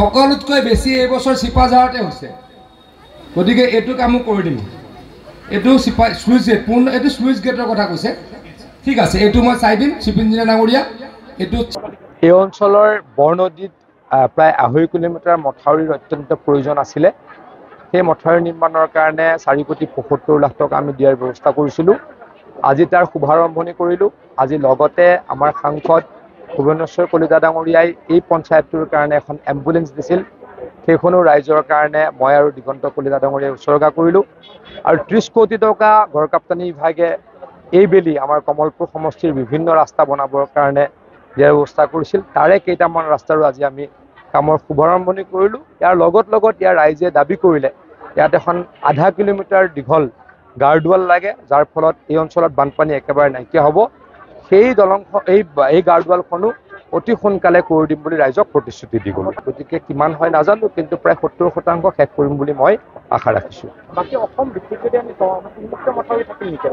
সকলোতকৈ বেছি এই বছৰ চিপাঝাৰতে হৈছে গতিকে এইটো কামো কৰি দিম এইটো স্লুইচ গেট পূৰ্ণ এইটো স্লুইচ গেটৰ কথা কৈছে ঠিক আছে এইটো মই চাই দিম চিফ ইঞ্জিনিয়াৰ ডাঙৰীয়া এইটো এই অঞ্চলৰ বৰনদীত প্ৰায় 2.5 কিলোমিটাৰ মথাউৰিৰ অত্যন্ত প্ৰয়োজন আছিলে সেই মথাউৰি নিৰ্মাণৰ কাৰণে 4,75,00,000 টকা আমি দিয়াৰ ব্যৱস্থা কৰিছিলোঁ আজি তাৰ শুভাৰম্ভণি কৰিলোঁ আজি লগতে আমাৰ সাংসদ ভুৱনেশ্বৰ কলিতা ডাঙৰীয়াই এই পঞ্চায়তটোৰ কাৰণে এখন এম্বুলেন্স দিছিল সেইখনো ৰাইজৰ কাৰণে মই আৰু দিগন্ত কলিতা ডাঙৰীয়াই উৎসৰ্গা কৰিলোঁ আৰু 30 কোটি টকা গড়কাপ্তানি বিভাগে এইবেলি আমাৰ কমলপুৰ সমষ্টিৰ বিভিন্ন ৰাস্তা বনাবৰ কাৰণে দিয়াৰ ব্যৱস্থা কৰিছিল তাৰে কেইটামান ৰাস্তাৰো আজি আমি কামৰ শুভাৰম্ভণি কৰিলোঁ ইয়াৰ লগত ইয়াৰ ৰাইজে দাবী কৰিলে ইয়াত এখন 0.5 কিলোমিটাৰ দীঘল গাৰ্ডৱাল লাগে যাৰ ফলত এই অঞ্চলত বানপানী একেবাৰে নাইকিয়া হ'ব সেই দলংখন এই গাৰ্ডৱালখনো অতি সোনকালে কৰি দিম বুলি ৰাইজক প্ৰতিশ্ৰুতি দি গ'লো গতিকে কিমান হয় নাজানো কিন্তু প্ৰায় 70% শেষ কৰিম বুলি মই আশা ৰাখিছোঁ বাকী অসম বিশেষকৈ আমি উন্মুক্ত মথাউৰি থাকিল নেকি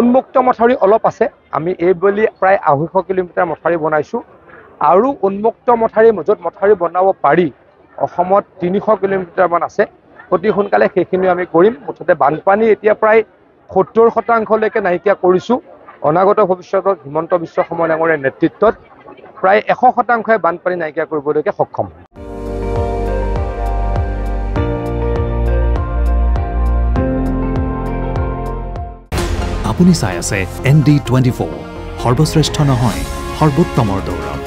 উন্মুক্ত মথাউৰি অলপ আছে আমি এইবেলি প্ৰায় 250 কিলোমিটাৰ মথাউৰি বনাইছোঁ আৰু উন্মুক্ত মথাউৰি য'ত মথাউৰি বনাব পাৰি অসমত 300 কিলোমিটাৰমান আছে অতি সোনকালে সেইখিনি আমি কৰিম মুঠতে বানপানী এতিয়া প্ৰায় 70%লৈকে নাইকিয়া কৰিছোঁ অনাগত ভৱিষ্যতত হিমন্ত বিশ্ব শৰ্মা ডাঙৰীয়াৰ নেতৃত্বত প্ৰায় 100%ই বানপানী নাইকিয়া কৰিবলৈকে সক্ষম আপুনি চাই আছে ND24 সৰ্বশ্ৰেষ্ঠ নহয় সৰ্বোত্তমৰ দৌৰ